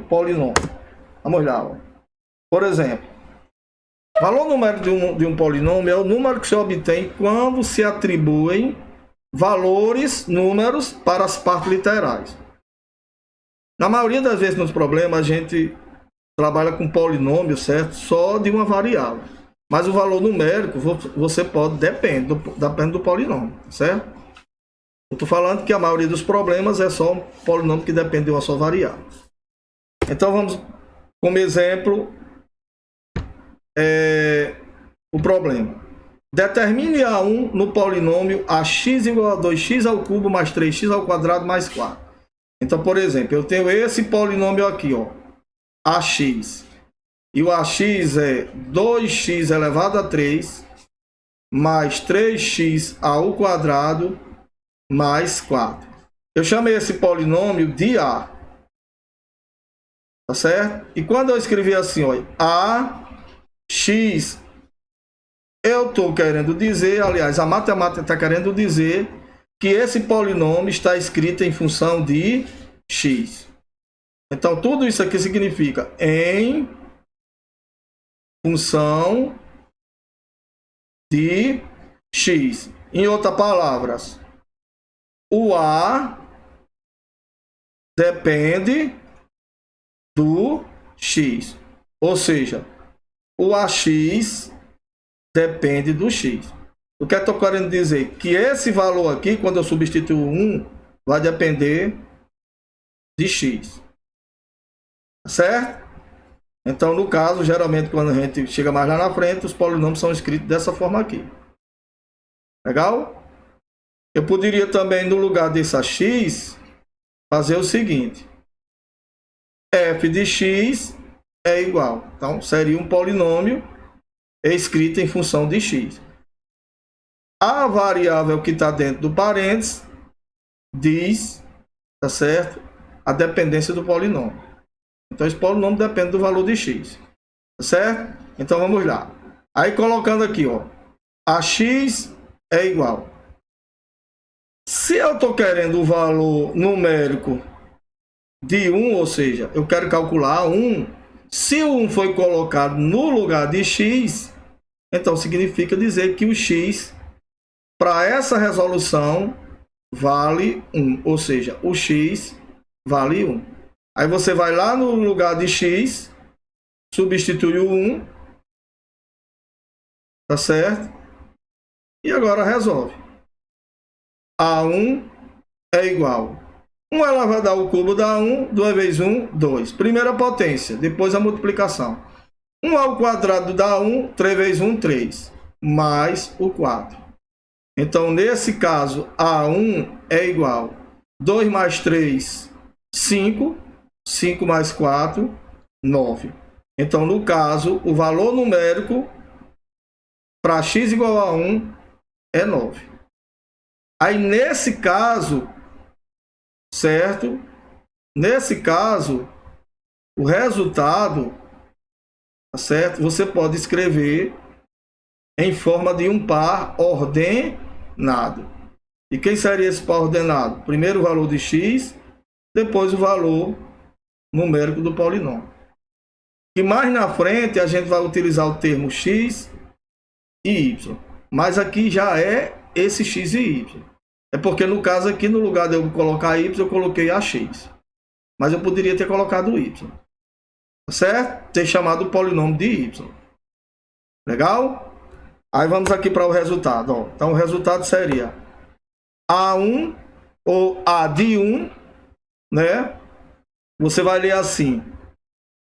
polinômio. Vamos lá. Ó. Por exemplo, valor numérico de um polinômio é o número que se obtém quando se atribuem valores, números, para as partes literais. Na maioria das vezes nos problemas a gente trabalha com polinômio, certo? Só de uma variável. Mas o valor numérico você pode, depende do polinômio, certo? Eu estou falando que a maioria dos problemas é só um polinômio que depende de uma só variável. Então vamos, como exemplo, o problema. Determine A1 no polinômio ax igual a 2x ao cubo mais 3x ao quadrado mais 4. Então, por exemplo, eu tenho esse polinômio aqui, ó, ax. E o ax é 2x elevado a 3 mais 3x ao quadrado mais 4. Eu chamei esse polinômio de A. Tá certo? E quando eu escrevi assim, ó, ax, eu estou querendo dizer, aliás, a matemática está querendo dizer que esse polinômio está escrito em função de x. Então, tudo isso aqui significa em função de x. Em outras palavras, o A depende do x. Ou seja, o AX depende do x. O que eu estou querendo dizer? Que esse valor aqui, quando eu substituo 1, vai depender de x. Certo? Então, no caso, geralmente, quando a gente chega mais lá na frente, os polinômios são escritos dessa forma aqui. Legal? Eu poderia também, no lugar desse x, fazer o seguinte. F de x é igual. Então, seria um polinômio escrito em função de x. A variável que está dentro do parênteses diz, tá certo? A dependência do polinômio. Então, esse polinômio depende do valor de x. Tá certo? Então, vamos lá. Aí, colocando aqui, ó. Ax é igual. Se eu estou querendo o valor numérico de 1, ou seja, eu quero calcular 1. Se o 1 foi colocado no lugar de x, então significa dizer que o x, para essa resolução, vale 1. Ou seja, o x vale 1. Aí você vai lá no lugar de x, substitui o 1, tá certo? E agora resolve. A1 é igual. 1 elevado ao cubo dá 1, 2 vezes 1, 2. Primeira potência, depois a multiplicação. 1 ao quadrado dá 1, 3 vezes 1, 3. Mais o 4. Então, nesse caso, A1 é igual. 2 mais 3, 5. 5 mais 4, 9. Então, no caso, o valor numérico para x igual a 1 é 9. Aí, nesse caso, certo? Nesse caso, o resultado, tá certo? Você pode escrever em forma de um par ordenado. E quem seria esse par ordenado? Primeiro o valor de x, depois o valor numérico do polinômio. E mais na frente a gente vai utilizar o termo x e y. Mas aqui já é esse x e y. É porque no caso aqui, no lugar de eu colocar y, eu coloquei ax. Mas eu poderia ter colocado y. Certo? Ter chamado o polinômio de y. Legal? Aí vamos aqui para o resultado. Ó. Então o resultado seria A1 ou A de 1, né? Você vai ler assim.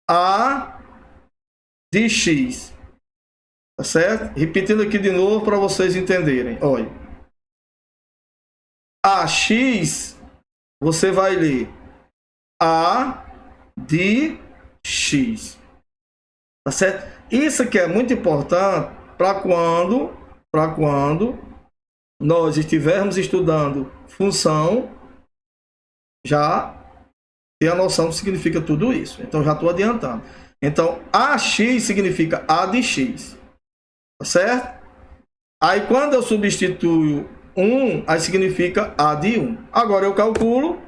A de x. Tá certo? Repetindo aqui de novo para vocês entenderem. Olha. Ax, você vai ler A de x. Tá certo? Isso aqui é muito importante para quando nós estivermos estudando função, já ter a noção do que significa tudo isso. Então, já estou adiantando. Então, AX significa A de x. Tá certo? Aí, quando eu substituo 1, aí significa A de 1. Agora, eu calculo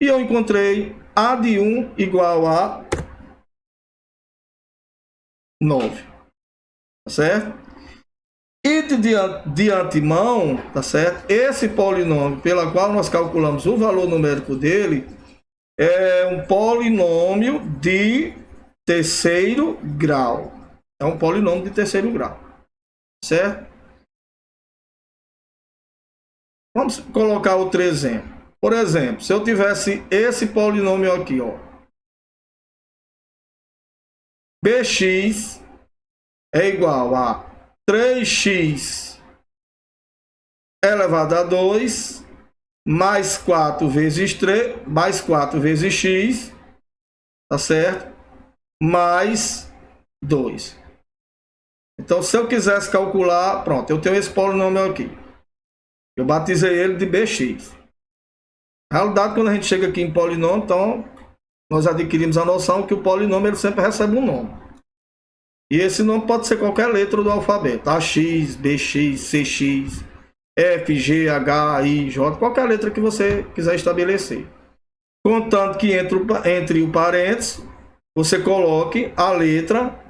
e eu encontrei A de 1 igual a 9. Tá certo? E de antemão, tá certo? Esse polinômio pela qual nós calculamos o valor numérico dele é um polinômio de terceiro grau. É um polinômio de terceiro grau. Certo? Vamos colocar outro exemplo. Por exemplo, se eu tivesse esse polinômio aqui, ó. Bx é igual a 3x elevado a 2 mais 4 vezes 3, mais 4 vezes x, tá certo? Mais 2. Então, se eu quisesse calcular, pronto, eu tenho esse polinômio aqui. Eu batizei ele de bx. Na realidade, quando a gente chega aqui em polinômio, então, nós adquirimos a noção que o polinômio ele sempre recebe um nome. E esse nome pode ser qualquer letra do alfabeto. AX, BX, CX, F, G, H, I, J, qualquer letra que você quiser estabelecer. Contanto que entre o parênteses, você coloque a letra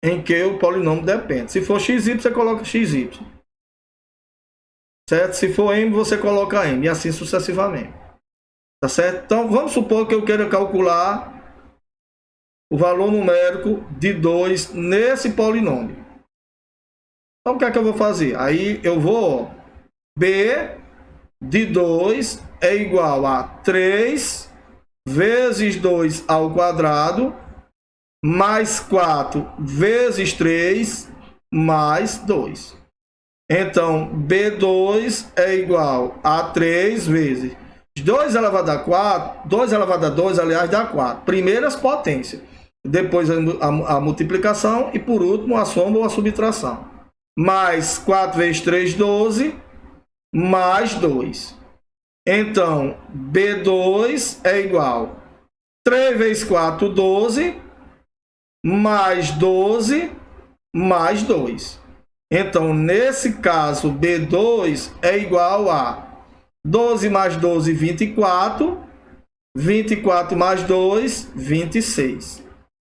em que o polinômio depende. Se for XY, você coloca XY. Certo? Se for M, você coloca M. E assim sucessivamente. Tá certo? Então, vamos supor que eu queira calcular o valor numérico de 2 nesse polinômio. Então, o que é que eu vou fazer? Aí eu vou... B de 2 é igual a 3 vezes 2 ao quadrado mais 4 vezes 3 mais 2. Então, B2 é igual a 3 vezes 2 elevado a 4, 2 elevado a 2, aliás, dá 4. Primeiras potências, depois a multiplicação e, por último, a soma ou a subtração. Mais 4 vezes 3, 12, mais 2. Então, B2 é igual a 3 vezes 4, 12, mais 12, mais 2. Então, nesse caso, B2 é igual a 12 mais 12, 24. 24 mais 2, 26.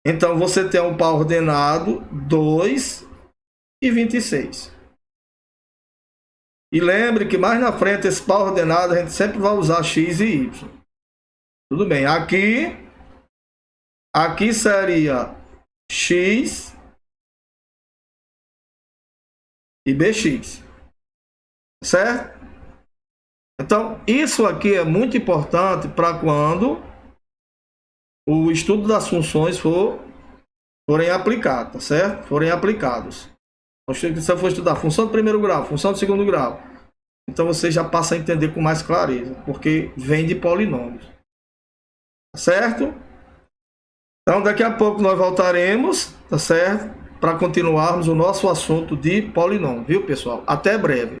Então, você tem um par ordenado 2 e 26. E lembre que mais na frente, esse par ordenado, a gente sempre vai usar x e y. Tudo bem. Aqui seria x e bx. Certo? Então, isso aqui é muito importante para quando o estudo das funções forem aplicados, tá certo? Forem aplicados. Se você for estudar função de primeiro grau, função de segundo grau, então você já passa a entender com mais clareza, porque vem de polinômios. Tá certo? Então, daqui a pouco nós voltaremos, tá certo? Para continuarmos o nosso assunto de polinômio, viu, pessoal? Até breve.